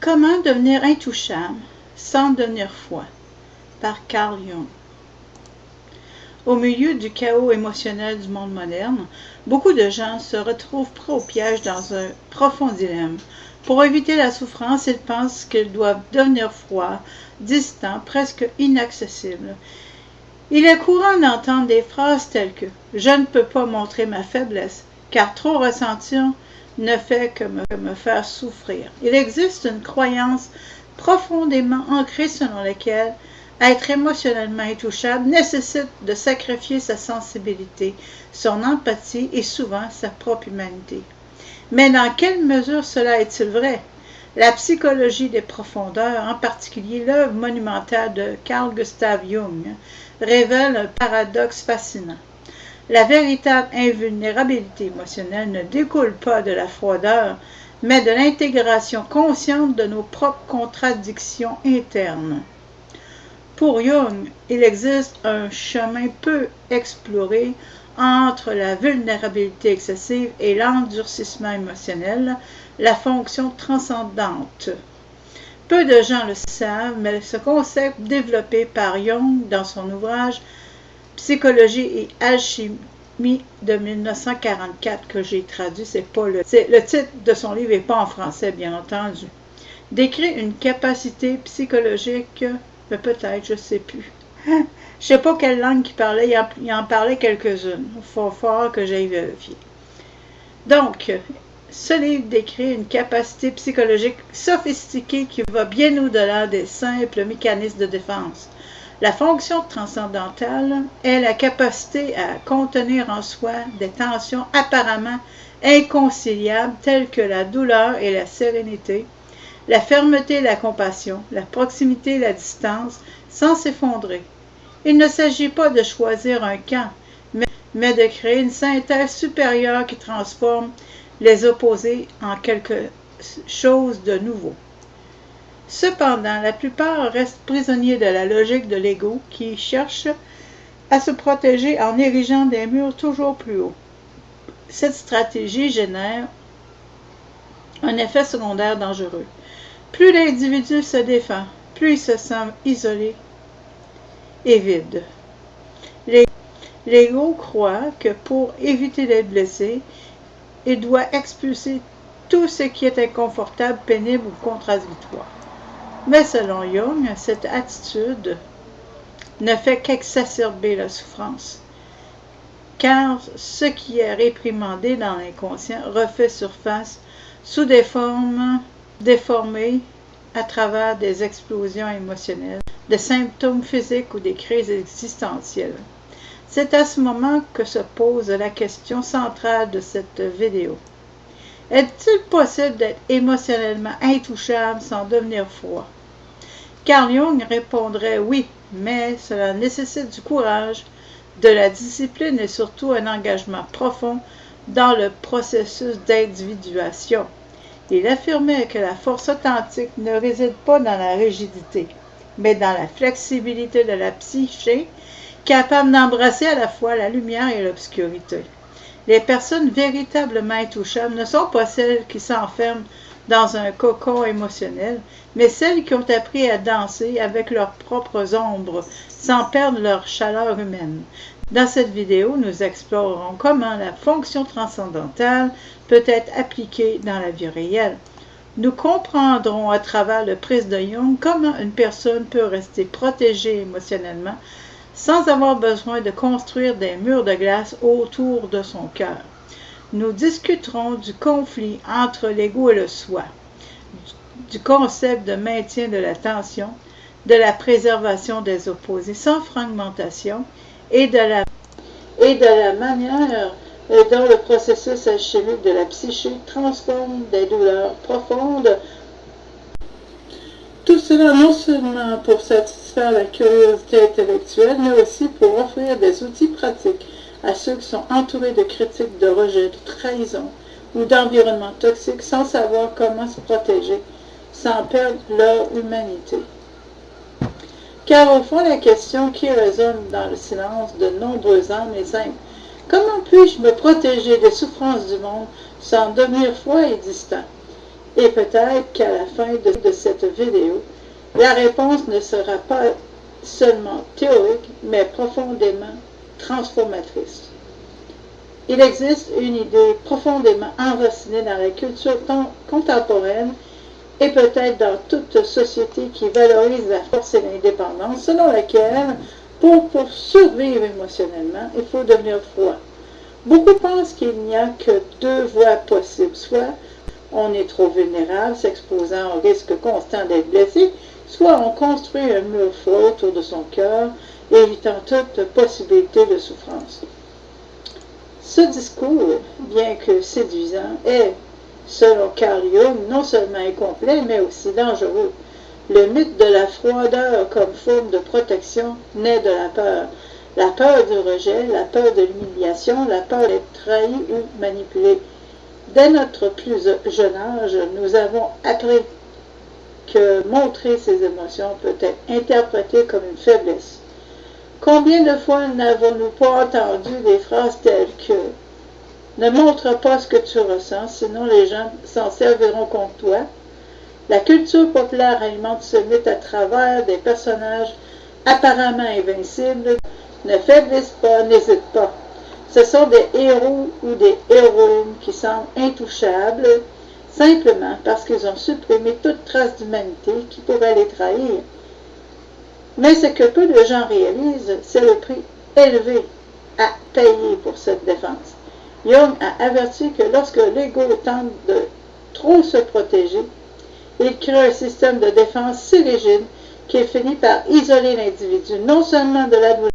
Comment devenir intouchable sans devenir froid par Carl Jung. Au milieu du chaos émotionnel du monde moderne, beaucoup de gens se retrouvent pris au piège dans un profond dilemme. Pour éviter la souffrance, ils pensent qu'ils doivent devenir froids, distants, presque inaccessibles. Il est courant d'entendre des phrases telles que « Je ne peux pas montrer ma faiblesse, car trop ressentir ne fait que me faire souffrir. » Il existe une croyance profondément ancrée selon laquelle être émotionnellement intouchable nécessite de sacrifier sa sensibilité, son empathie et souvent sa propre humanité. Mais dans quelle mesure cela est-il vrai? La psychologie des profondeurs, en particulier l'œuvre monumentale de Carl Gustav Jung, révèle un paradoxe fascinant. La véritable invulnérabilité émotionnelle ne découle pas de la froideur, mais de l'intégration consciente de nos propres contradictions internes. Pour Jung, il existe un chemin peu exploré entre la vulnérabilité excessive et l'endurcissement émotionnel, la fonction transcendante. Peu de gens le savent, mais ce concept développé par Jung dans son ouvrage Psychologie et alchimie de 1944 que j'ai traduit, le titre de son livre n'est pas en français bien entendu, décrit une capacité psychologique, mais peut-être, je ne sais plus. Je ne sais pas quelle langue il parlait, il en parlait quelques-unes. Il faut voir que j'aille vérifier. Donc, ce livre décrit une capacité psychologique sophistiquée qui va bien au-delà des simples mécanismes de défense. La fonction transcendantale est la capacité à contenir en soi des tensions apparemment inconciliables telles que la douleur et la sérénité, la fermeté et la compassion, la proximité et la distance, sans s'effondrer. Il ne s'agit pas de choisir un camp, mais de créer une synthèse supérieure qui transforme les opposés en quelque chose de nouveau. Cependant, la plupart restent prisonniers de la logique de l'ego qui cherche à se protéger en érigeant des murs toujours plus hauts. Cette stratégie génère un effet secondaire dangereux. Plus l'individu se défend, plus il se sent isolé et vide. L'ego croit que pour éviter d'être blessé, il doit expulser tout ce qui est inconfortable, pénible ou contradictoire. Mais selon Jung, cette attitude ne fait qu'exacerber la souffrance, car ce qui est réprimandé dans l'inconscient refait surface sous des formes déformées à travers des explosions émotionnelles, des symptômes physiques ou des crises existentielles. C'est à ce moment que se pose la question centrale de cette vidéo. Est-il possible d'être émotionnellement intouchable sans devenir froid? Carl Jung répondrait oui, mais cela nécessite du courage, de la discipline et surtout un engagement profond dans le processus d'individuation. Il affirmait que la force authentique ne réside pas dans la rigidité, mais dans la flexibilité de la psyché, capable d'embrasser à la fois la lumière et l'obscurité. Les personnes véritablement intouchables ne sont pas celles qui s'enferment dans un cocon émotionnel, mais celles qui ont appris à danser avec leurs propres ombres, sans perdre leur chaleur humaine. Dans cette vidéo, nous explorerons comment la fonction transcendantale peut être appliquée dans la vie réelle. Nous comprendrons à travers le prisme de Jung comment une personne peut rester protégée émotionnellement sans avoir besoin de construire des murs de glace autour de son cœur. Nous discuterons du conflit entre l'ego et le soi, du concept de maintien de la tension, de la préservation des opposés sans fragmentation et de la manière dont le processus alchimique de la psyché transforme des douleurs profondes. Tout cela non seulement pour satisfaire la curiosité intellectuelle, mais aussi pour offrir des outils pratiques à ceux qui sont entourés de critiques, de rejet, de trahison ou d'environnement toxique sans savoir comment se protéger, sans perdre leur humanité. Car au fond, la question qui résonne dans le silence de nombreux âmes est simple. Comment puis-je me protéger des souffrances du monde sans devenir froid et distant? Et peut-être qu'à la fin de cette vidéo, la réponse ne sera pas seulement théorique, mais profondément transformatrice. Il existe une idée profondément enracinée dans la culture contemporaine et peut-être dans toute société qui valorise la force et l'indépendance, selon laquelle, pour survivre émotionnellement, il faut devenir froid. Beaucoup pensent qu'il n'y a que deux voies possibles, soit on est trop vulnérable, s'exposant au risque constant d'être blessé, soit on construit un mur froid autour de son cœur, évitant toute possibilité de souffrance. Ce discours, bien que séduisant, est, selon Carl Jung, non seulement incomplet, mais aussi dangereux. Le mythe de la froideur comme forme de protection naît de la peur du rejet, la peur de l'humiliation, la peur d'être trahi ou manipulé. Dès notre plus jeune âge, nous avons appris que montrer ses émotions peut être interprété comme une faiblesse. Combien de fois n'avons-nous pas entendu des phrases telles que « Ne montre pas ce que tu ressens, sinon les gens s'en serviront contre toi ». La culture populaire alimente ce mythe à travers des personnages apparemment invincibles. Ne faiblisse pas, n'hésite pas. Ce sont des héros ou des héroïnes qui semblent intouchables, simplement parce qu'ils ont supprimé toute trace d'humanité qui pourrait les trahir. Mais ce que peu de gens réalisent, c'est le prix élevé à payer pour cette défense. Jung a averti que lorsque l'ego tente de trop se protéger, il crée un système de défense si rigide qu'il finit par isoler l'individu non seulement de la douleur,